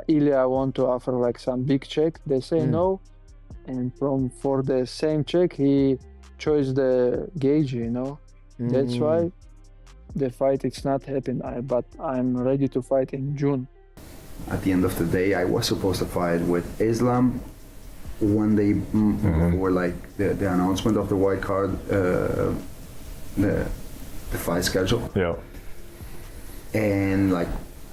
Ilia want to offer like some big check. They say no, and for the same check he chose the gauge. That's why the fight it's not happening. But I'm ready to fight in June. At the end of the day, I was supposed to fight with Islam one day before, like the announcement of the white card, the fight schedule. Yeah. And like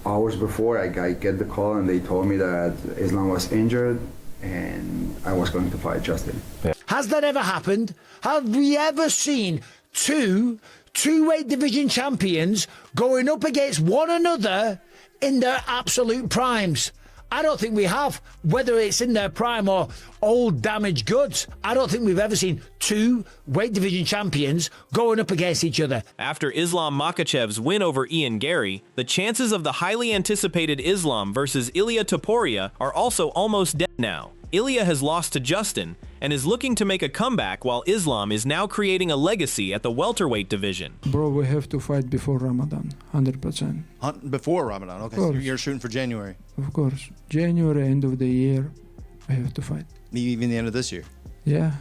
hours before, I get the call and they told me that Islam was injured and I was going to fight Justin. Yeah. Has that ever happened? Have we ever seen two weight division champions going up against one another in their absolute primes? I don't think we have. Whether it's in their prime or old damaged goods, I don't think we've ever seen two weight division champions going up against each other. After Islam Makhachev's win over Ian Gary, the chances of the highly anticipated Islam versus Ilia Topuria are also almost dead now. Ilia has lost to Justin and is looking to make a comeback, while Islam is now creating a legacy at the welterweight division. Bro, we have to fight before Ramadan, 100%. Before Ramadan, okay, so you're shooting for January. Of course. January, end of the year, we have to fight. Maybe even the end of this year? Yeah,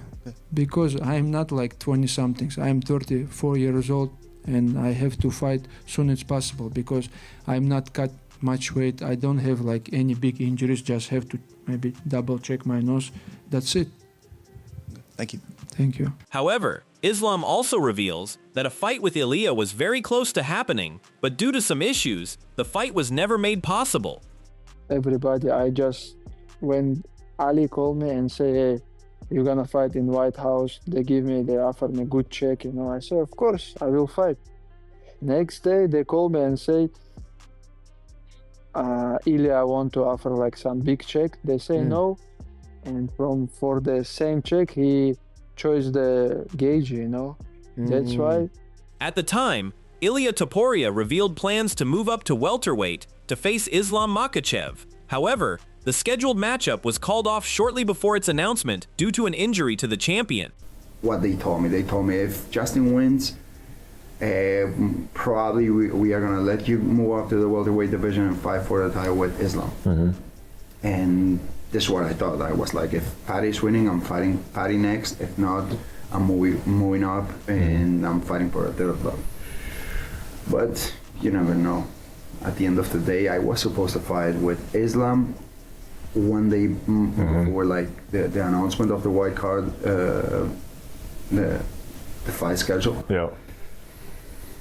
because I'm not like 20-somethings. I'm 34 years old and I have to fight soon as possible because I'm not cut much weight. I don't have like any big injuries, just have to maybe double check my nose. That's it. Thank you. Thank you. However, Islam also reveals that a fight with Ilia was very close to happening, but due to some issues, the fight was never made possible. Everybody, when Ali called me and say, hey, you're gonna fight in White House, they offer me good check, I say, of course, I will fight. Next day, they call me and say, Ilia want to offer like some big check. They say no, and for the same check he chose the gauge. That's why. At the time, Ilia Topuria revealed plans to move up to welterweight to face Islam Makhachev. However, the scheduled matchup was called off shortly before its announcement due to an injury to the champion. What they told me if Justin wins, probably we are gonna let you move up to the welterweight division and fight for the title with Islam. And this is what I thought. I was like, if Paddy's winning, I'm fighting Paddy next. If not, I'm moving up and I'm fighting for a third belt. But you never know. At the end of the day, I was supposed to fight with Islam one day before, like the announcement of the white card, the fight schedule. Yeah.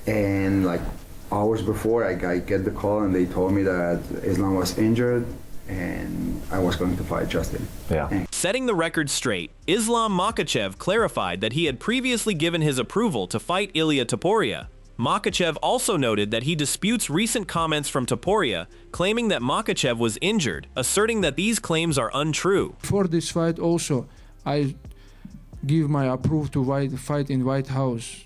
And like hours before, I get the call and they told me that Islam was injured and I was going to fight Justin. Yeah. Setting the record straight, Islam Makhachev clarified that he had previously given his approval to fight Ilia Topuria. Makhachev also noted that he disputes recent comments from Topuria, claiming that Makhachev was injured, asserting that these claims are untrue. For this fight also, I give my approval to fight in White House.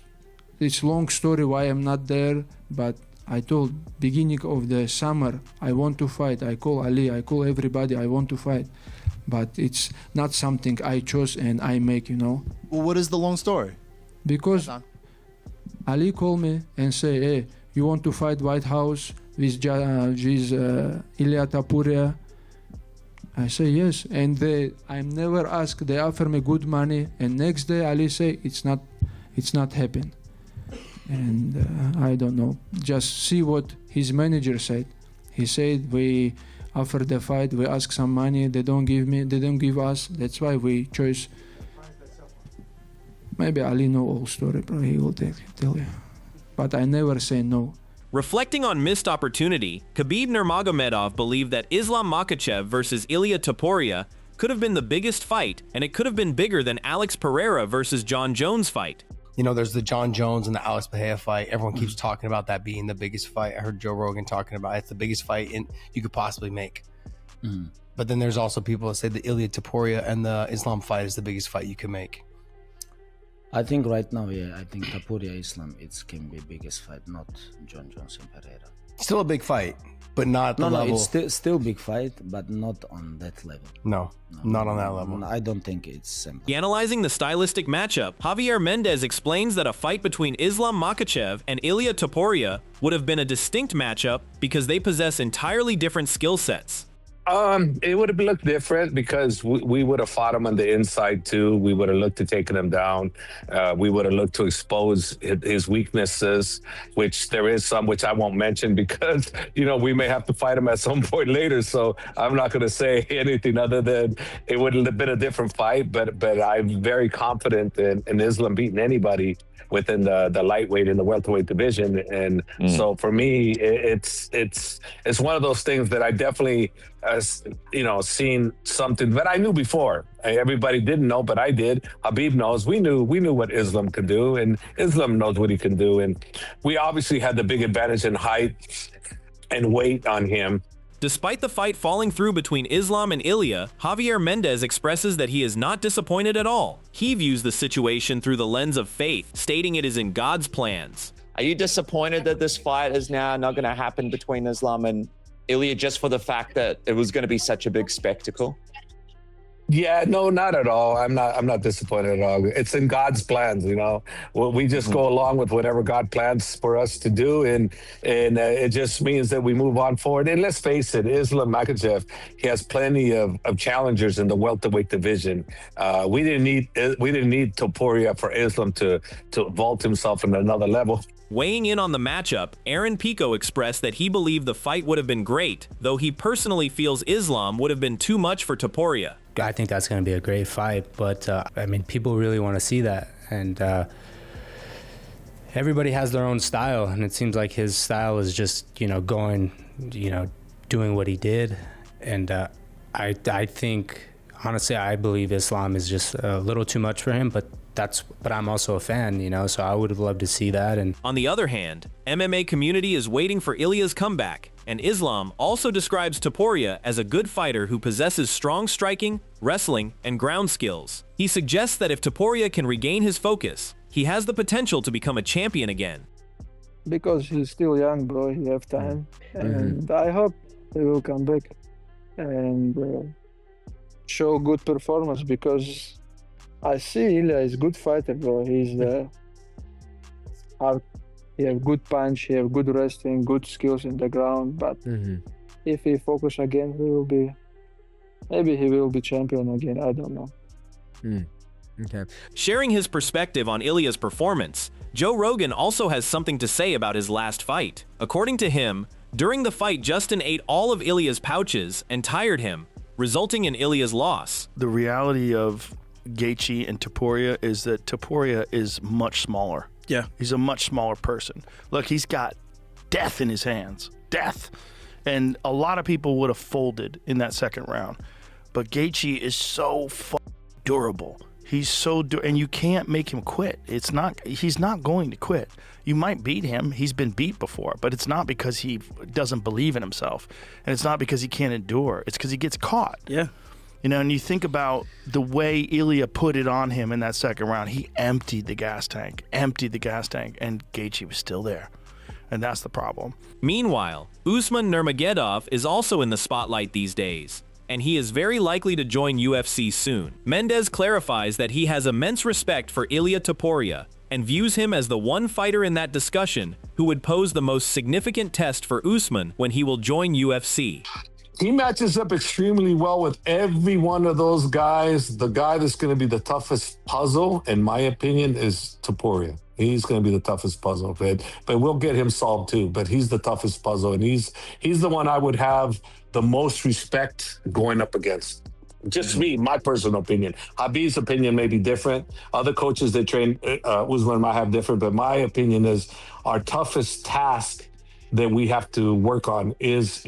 It's long story why I'm not there, but I told beginning of the summer I want to fight. I call Ali, I call everybody, I want to fight. But it's not something I chose and I make, Well, what is the long story? Because Ali called me and say, hey, you want to fight White House with Ilia Topuria? I say yes, and I'm never asked. They offer me good money, and next day Ali say it's not happening. And I don't know. Just see what his manager said. He said we offer the fight, we ask some money, they don't give us. That's why we chose. Maybe Ali know all story, bro. He will tell you. But I never say no. Reflecting on missed opportunity, Khabib Nurmagomedov believed that Islam Makhachev versus Ilia Topuria could have been the biggest fight, and it could have been bigger than Alex Pereira versus John Jones fight. There's the John Jones and the Alex Pereira fight. Everyone keeps talking about that being the biggest fight. I heard Joe Rogan talking about it's the biggest fight you could possibly make. But then there's also people that say the Ilia Topuria and the Islam fight is the biggest fight you can make. I think right now, I think Topuria Islam can be biggest fight, not John Jones and Pereira. Still a big fight, but not the level. No, it's still big fight, but not on that level. No, not on that level. I don't think it's simple. Analyzing the stylistic matchup, Javier Mendez explains that a fight between Islam Makhachev and Ilia Topuria would have been a distinct matchup because they possess entirely different skill sets. It would have looked different because we would have fought him on the inside too. We would have looked to taking him down. We would have looked to expose his weaknesses, which there is some, which I won't mention because, we may have to fight him at some point later. So I'm not going to say anything other than it would have been a different fight. But I'm very confident in Islam beating anybody within the lightweight and the welterweight division. And so for me, it's one of those things that I definitely, seen something that I knew before. Everybody didn't know, but I did. Khabib knows. We knew what Islam could do, and Islam knows what he can do. And we obviously had the big advantage in height and weight on him. Despite the fight falling through between Islam and Ilia, Javier Mendez expresses that he is not disappointed at all. He views the situation through the lens of faith, stating it is in God's plans. Are you disappointed that this fight is now not going to happen between Islam and Ilia just for the fact that it was going to be such a big spectacle? Yeah, no, not at all. I'm not disappointed at all. It's in God's plans, we just go along with whatever God plans for us to do. And it just means that we move on forward. And let's face it, Islam Makhachev, he has plenty of challengers in the welterweight division. We didn't need Topuria for Islam to vault himself in another level. Weighing in on the matchup, Aaron Pico expressed that he believed the fight would have been great, though he personally feels Islam would have been too much for Topuria. I think that's going to be a great fight, but people really want to see that, and everybody has their own style, and it seems like his style is just doing what he did, and I think honestly I believe Islam is just a little too much for him, but I'm also a fan, so I would have loved to see that. And on the other hand, MMA community is waiting for Ilia's comeback, and Islam also describes Topuria as a good fighter who possesses strong striking, wrestling, and ground skills. He suggests that if Topuria can regain his focus, he has the potential to become a champion again. Because he's still young, bro, he have time, and I hope he will come back and show good performance, because I see Ilia is a good fighter, bro. He's he have good punch, he have good wrestling, good skills in the ground. But if he focus again, maybe he will be champion again. I don't know. Okay. Sharing his perspective on Ilia's performance, Joe Rogan also has something to say about his last fight. According to him, during the fight, Justin ate all of Ilia's pouches and tired him, resulting in Ilia's loss. The reality of Gaethje and Topuria is that Topuria is much smaller. Yeah. He's a much smaller person. Look, he's got death in his hands. Death. And a lot of people would have folded in that second round. But Gaethje is so durable. He's so and you can't make him quit. He's not going to quit. You might beat him. He's been beat before, but it's not because he doesn't believe in himself. And it's not because he can't endure. It's because he gets caught. Yeah. And you think about the way Ilia put it on him in that second round. He emptied the gas tank, and Gaethje was still there. And that's the problem. Meanwhile, Usman Nurmagomedov is also in the spotlight these days, and he is very likely to join UFC soon. Mendez clarifies that he has immense respect for Ilia Topuria and views him as the one fighter in that discussion who would pose the most significant test for Usman when he will join UFC. He matches up extremely well with every one of those guys. The guy that's going to be the toughest puzzle, in my opinion, is Topuria. He's going to be the toughest puzzle, but we'll get him solved too. But he's the toughest puzzle, and he's the one I would have the most respect going up against. Just me, my personal opinion. Khabib's opinion may be different. Other coaches that train Usman might have different, but my opinion is our toughest task that we have to work on is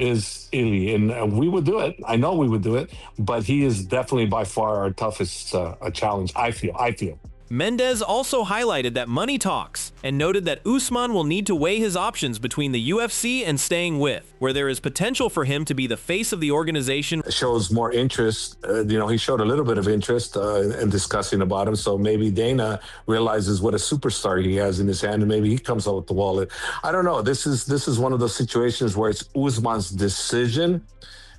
Ilia, and we would do it. I know we would do it, but he is definitely by far our toughest challenge. I feel. Mendez also highlighted that money talks and noted that Usman will need to weigh his options between the UFC and staying with, where there is potential for him to be the face of the organization. Shows more interest. He showed a little bit of interest in discussing about him. So maybe Dana realizes what a superstar he has in his hand, and maybe he comes out with the wallet. I don't know. This is one of those situations where it's Usman's decision.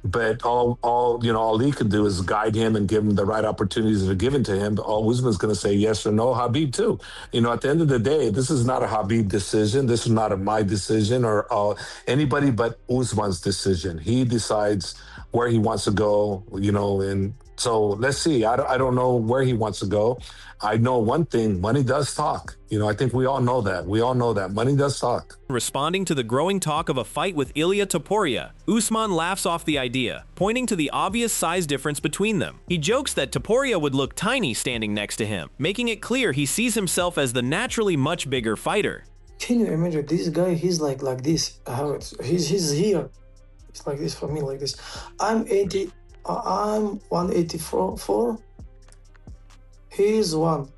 But all Ali could do is guide him and give him the right opportunities that are given to him. But all Usman's going to say yes or no. Habib too. At the end of the day, this is not a Habib decision. This is not my decision or anybody but Usman's decision. He decides where he wants to go. And so let's see. I don't know where he wants to go. I know one thing, money does talk. I think we all know that. We all know that. Money does talk. Responding to the growing talk of a fight with Ilia Topuria, Usman laughs off the idea, pointing to the obvious size difference between them. He jokes that Topuria would look tiny standing next to him, making it clear he sees himself as the naturally much bigger fighter. Can you imagine this guy? He's like this. He's here. It's like this for me, like this. I'm 184. He's one.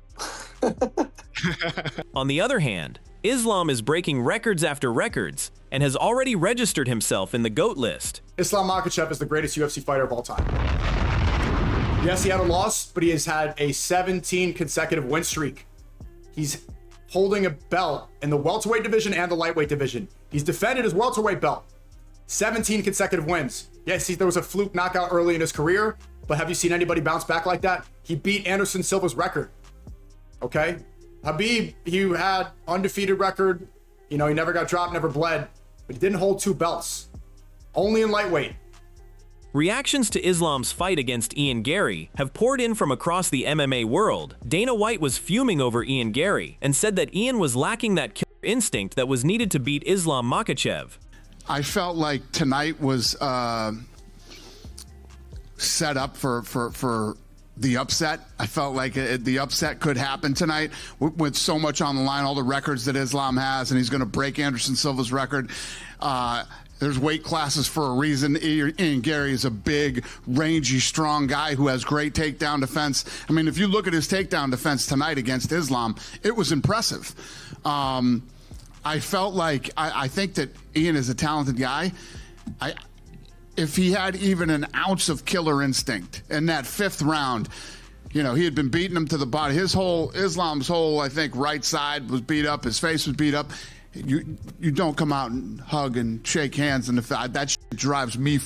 On the other hand, Islam is breaking records after records and has already registered himself in the GOAT list. Islam Makhachev is the greatest UFC fighter of all time. Yes, he had a loss, but he has had a 17 consecutive win streak. He's holding a belt in the welterweight division and the lightweight division. He's defended his welterweight belt. 17 consecutive wins. Yes, there was a fluke knockout early in his career, but have you seen anybody bounce back like that? He beat Anderson Silva's record. Okay? Habib, he had undefeated record. He never got dropped, never bled, but he didn't hold 2 belts. Only in lightweight. Reactions to Islam's fight against Ian Gary have poured in from across the MMA world. Dana White was fuming over Ian Gary and said that Ian was lacking that killer instinct that was needed to beat Islam Makhachev. I felt like tonight was set up for the upset. I felt like the upset could happen tonight with so much on the line, all the records that Islam has, and he's going to break Anderson Silva's record. There's weight classes for a reason. Ian Gary is a big, rangy, strong guy who has great takedown defense. I mean, if you look at his takedown defense tonight against Islam, it was impressive. I felt like I think that Ian is a talented guy. If he had even an ounce of killer instinct in that 5th round, he had been beating him to the body. Islam's whole, I think, right side was beat up. His face was beat up. You don't come out and hug and shake hands in the fight. That shit drives me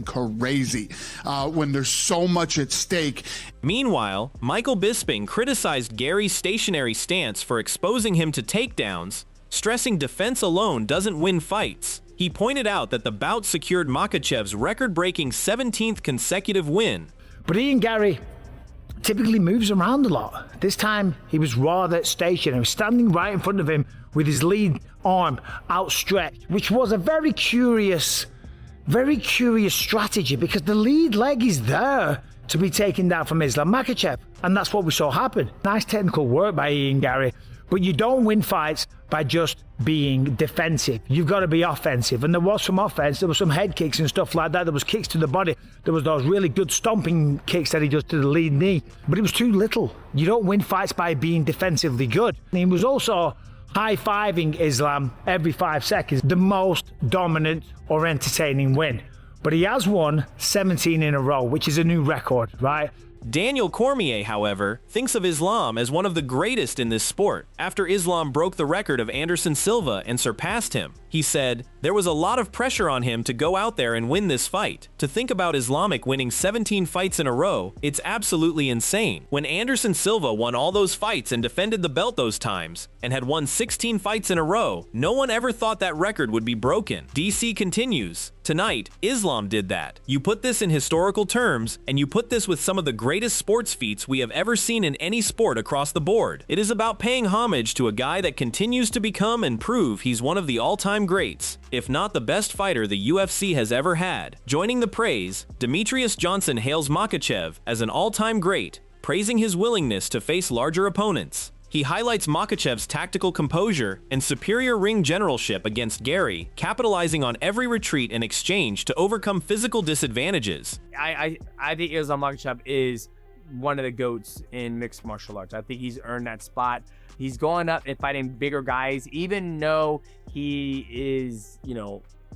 crazy when there's so much at stake. Meanwhile, Michael Bisping criticized Gary's stationary stance for exposing him to takedowns, stressing defense alone doesn't win fights. He pointed out that the bout secured Makhachev's record-breaking 17th consecutive win. But Ian Gary typically moves around a lot. This time he was rather stationary, standing right in front of him with his lead arm outstretched, which was a very curious strategy because the lead leg is there to be taken down from Islam Makhachev, and that's what we saw happen. Nice technical work by Ian Gary, but you don't win fights by just being defensive. You've got to be offensive, and there was some offense. There was some head kicks and stuff like that. There was kicks to the body. There was those really good stomping kicks that he does to the lead knee, but it was too little. You don't win fights by being defensively good. And he was also high-fiving Islam every 5 seconds, the most dominant or entertaining win. But he has won 17 in a row, which is a new record, right? Daniel Cormier, however, thinks of Islam as one of the greatest in this sport. After Islam broke the record of Anderson Silva and surpassed him, he said, "There was a lot of pressure on him to go out there and win this fight. To think about Islamic winning 17 fights in a row, it's absolutely insane. When Anderson Silva won all those fights and defended the belt those times, and had won 16 fights in a row, no one ever thought that record would be broken." DC continues, "Tonight, Islam did that. You put this in historical terms, and you put this with some of the greatest sports feats we have ever seen in any sport across the board. It is about paying homage to a guy that continues to become and prove he's one of the all-time greats, if not the best fighter the UFC has ever had." Joining the praise, Demetrius Johnson hails Makhachev as an all-time great, praising his willingness to face larger opponents. He highlights Makhachev's tactical composure and superior ring generalship against Gary, capitalizing on every retreat and exchange to overcome physical disadvantages. I think Islam Makhachev is one of the GOATs in mixed martial arts. I think he's earned that spot. He's going up and fighting bigger guys, even though he is,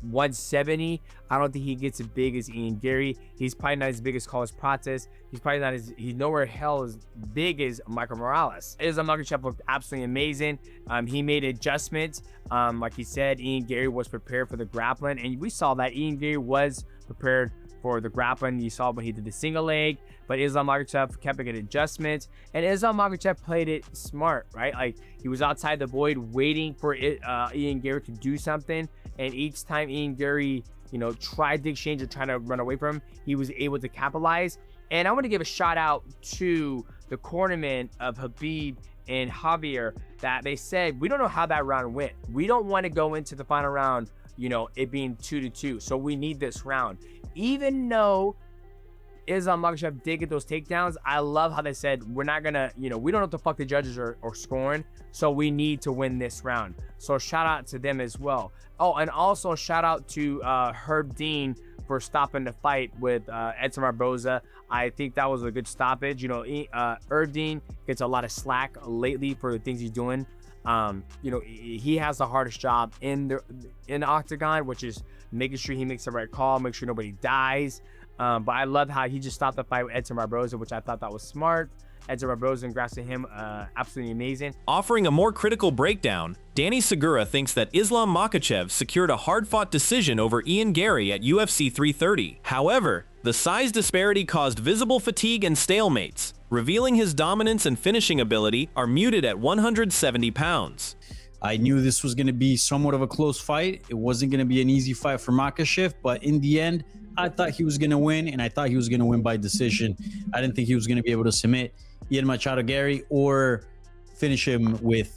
170. I don't think he gets as big as Ian Gary. He's probably not as big as Carlos Prates. He's nowhere hell as big as Michael Morales. Islam Makhachev looked absolutely amazing. He made adjustments. Like he said, Ian Gary was prepared for the grappling, and we saw that Ian Gary was prepared for the grappling. You saw when he did the single leg, but Islam Makhachev kept making adjustments, and Islam Makhachev played it smart, right? Like, he was outside the void waiting for Ian Gary to do something, and each time Ian Gary, you know, tried to exchange or trying to run away from him, he was able to capitalize. And I want to give a shout out to the cornerman of Khabib and Javier, that they said, we don't know how that round went. We don't want to go into the final round, you know, it being 2-2. So we need this round. Even though Islam Makhachev did get those takedowns, I love how they said, we're not gonna, you know, we don't know what the fuck the judges are scoring, so we need to win this round. So shout out to them as well. Oh, and also shout out to Herb Dean for stopping the fight with Edson Barboza. I think that was a good stoppage. You know, Herb Dean gets a lot of slack lately for the things he's doing. You know, he has the hardest job in the octagon, which is making sure he makes the right call, make sure nobody dies. But I love how he just stopped the fight with Edson Barboza, which I thought that was smart. Edson Barboza, congrats to him, absolutely amazing. Offering a more critical breakdown, Danny Segura thinks that Islam Makhachev secured a hard-fought decision over Ian Gary at UFC 330. However, the size disparity caused visible fatigue and stalemates, revealing his dominance and finishing ability are muted at 170 pounds. I knew this was going to be somewhat of a close fight. It wasn't going to be an easy fight for Makhachev, but in the end, I thought he was going to win, and I thought he was going to win by decision. I didn't think he was going to be able to submit Ian Machado Gary or finish him with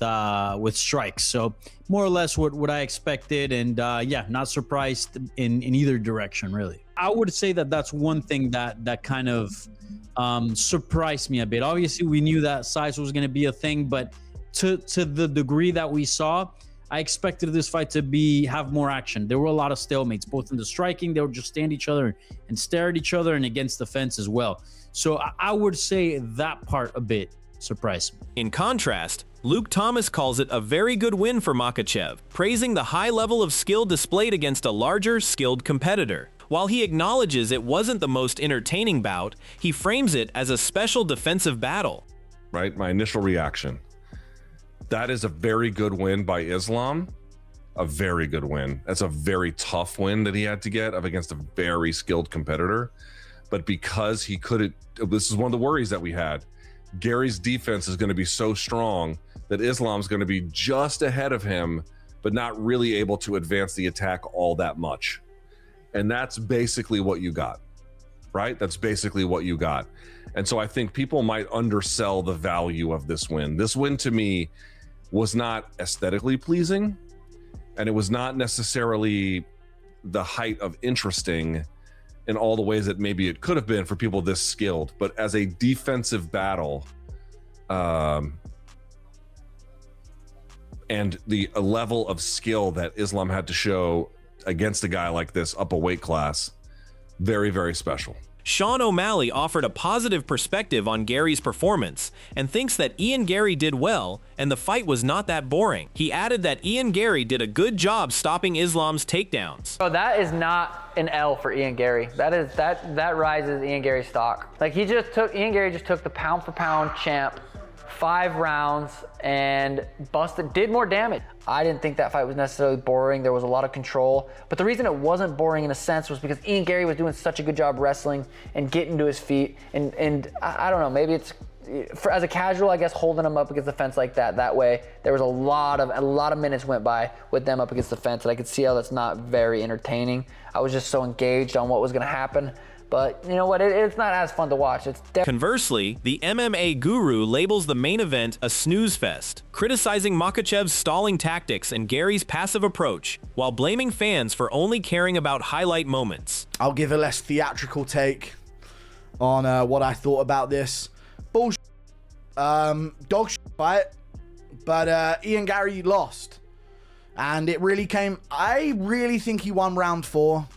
strikes. So more or less what I expected, and yeah, not surprised in either direction, really. I would say that that's one thing that kind of surprised me a bit. Obviously, we knew that size was going to be a thing, but to the degree that we saw, I expected this fight to have more action. There were a lot of stalemates, both in the striking. They would just stand each other and stare at each other, and against the fence as well. So I would say that part a bit surprised me. In contrast, Luke Thomas calls it a very good win for Makhachev, praising the high level of skill displayed against a larger, skilled competitor. While he acknowledges it wasn't the most entertaining bout, he frames it as a special defensive battle. Right? My initial reaction. That is a very good win by Islam. A very good win. That's a very tough win that he had to get up against a very skilled competitor. But because he couldn't, this is one of the worries that we had. Gary's defense is going to be so strong that Islam's going to be just ahead of him, but not really able to advance the attack all that much. And that's basically what you got, right? That's basically what you got. And so I think people might undersell the value of this win. This win to me was not aesthetically pleasing, and it was not necessarily the height of interesting in all the ways that maybe it could have been for people this skilled, but as a defensive battle, and the level of skill that Islam had to show against a guy like this up a weight class, very, very special. Sean O'Malley offered a positive perspective on Gary's performance and thinks that Ian Gary did well and the fight was not that boring. He added that Ian Gary did a good job stopping Islam's takedowns. So that is not an L for Ian Gary. That rises Ian Gary's stock. Like Ian Gary just took the pound for pound champ, 5 rounds, and did more damage. I didn't think that fight was necessarily boring. There was a lot of control. But the reason it wasn't boring in a sense was because Ian Gary was doing such a good job wrestling and getting to his feet. And I don't know, maybe it's, as a casual, I guess, holding him up against the fence like that way, there was a lot of minutes went by with them up against the fence, and I could see how that's not very entertaining. I was just so engaged on what was gonna happen. But you know what, it's not as fun to watch. Conversely, the MMA guru labels the main event a snooze fest, criticizing Makhachev's stalling tactics and Gary's passive approach, while blaming fans for only caring about highlight moments. I'll give a less theatrical take on what I thought about this. Bullshit. Dog shit fight, but Ian Gary lost. And it really came, I really think he won round 4.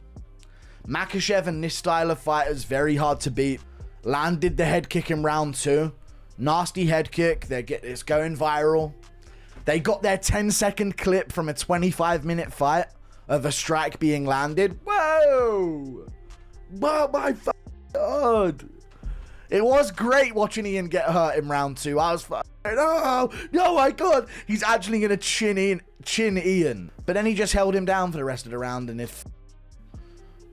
Makhachev and this style of fight is very hard to beat. Landed the head kick in round 2. Nasty head kick. It's going viral. They got their 10-second clip from a 25-minute fight of a strike being landed. Whoa! Oh my God! It was great watching Ian get hurt in round 2. I was oh my God! He's actually gonna chin Ian. But then he just held him down for the rest of the round, and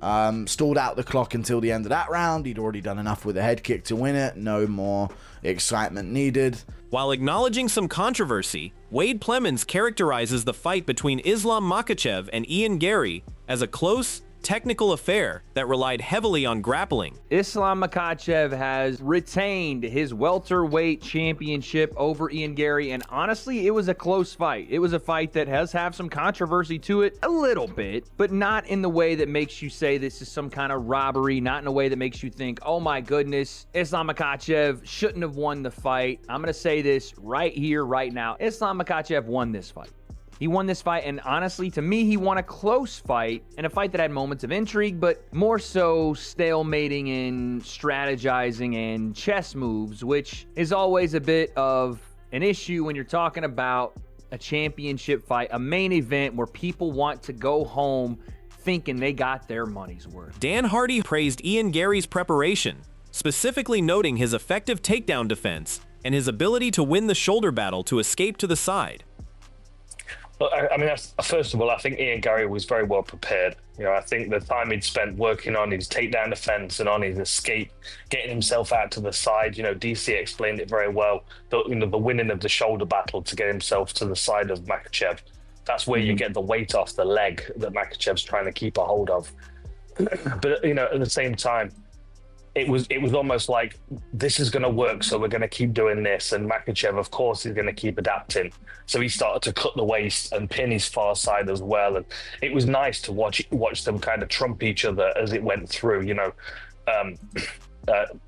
Stalled out the clock until the end of that round. He'd already done enough with a head kick to win it. No more excitement needed. While acknowledging some controversy, Wade Plemons characterizes the fight between Islam Makhachev and Ian Gary as a close, technical affair that relied heavily on grappling. Islam Makhachev has retained his welterweight championship over Ian Gary, and honestly, it was a close fight. It was a fight that has some controversy to it, a little bit, but not in the way that makes you say this is some kind of robbery, not in a way that makes you think, oh my goodness, Islam Makhachev shouldn't have won the fight. I'm going to say this right here, right now. Islam Makhachev won this fight. He won this fight, and honestly, to me, he won a close fight, and a fight that had moments of intrigue, but more so stalemating and strategizing and chess moves, which is always a bit of an issue when you're talking about a championship fight, a main event where people want to go home thinking they got their money's worth. Dan Hardy praised Ian Gary's preparation, specifically noting his effective takedown defense and his ability to win the shoulder battle to escape to the side. Well, I mean, first of all, I think Ian Gary was very well prepared. I think the time he'd spent working on his takedown defense and on his escape, getting himself out to the side, DC explained it very well. The winning of the shoulder battle to get himself to the side of Makhachev. That's where you get the weight off the leg that Makhachev's trying to keep a hold of. But, at the same time, it was almost like, this is going to work, so we're going to keep doing this. And Makhachev, of course, is going to keep adapting. So he started to cut the waist and pin his far side as well. And it was nice to watch them kind of trump each other as it went through.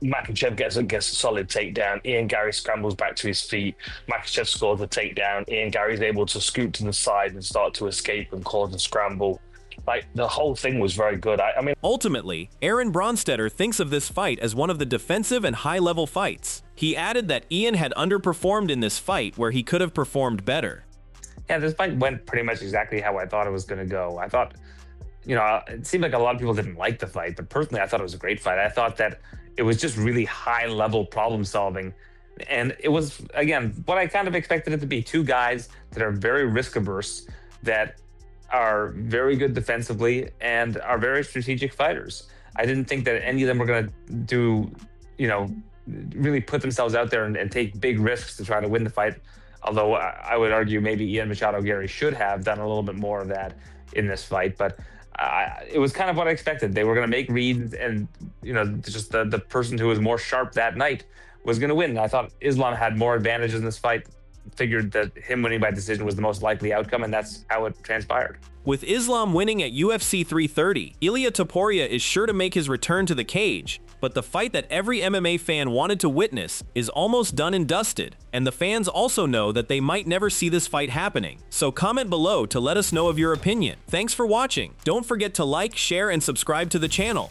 Makhachev gets a solid takedown. Ian Gary scrambles back to his feet. Makhachev scores a takedown. Ian Gary's able to scoot to the side and start to escape and cause a scramble. The whole thing was very good. I mean, ultimately, Aaron Bronstetter thinks of this fight as one of the defensive and high-level fights. He added that Ian had underperformed in this fight where he could have performed better. Yeah, this fight went pretty much exactly how I thought it was going to go. I thought, it seemed like a lot of people didn't like the fight, but personally, I thought it was a great fight. I thought that it was just really high-level problem solving. And it was, again, what I kind of expected it to be. Two guys that are very risk-averse, that are very good defensively and are very strategic fighters. I didn't think that any of them were going to do, really put themselves out there and take big risks to try to win the fight. Although I would argue maybe Ian Machado Gary should have done a little bit more of that in this fight. But it was kind of what I expected. They were going to make reads, and just the person who was more sharp that night was going to win. And I thought Islam had more advantages in this fight. Figured that him winning by decision was the most likely outcome, and that's how it transpired. With Islam winning at UFC 330, Ilia Topuria is sure to make his return to the cage, but the fight that every MMA fan wanted to witness is almost done and dusted, and the fans also know that they might never see this fight happening. So comment below to let us know of your opinion. Thanks for watching. Don't forget to like, share, and subscribe to the channel.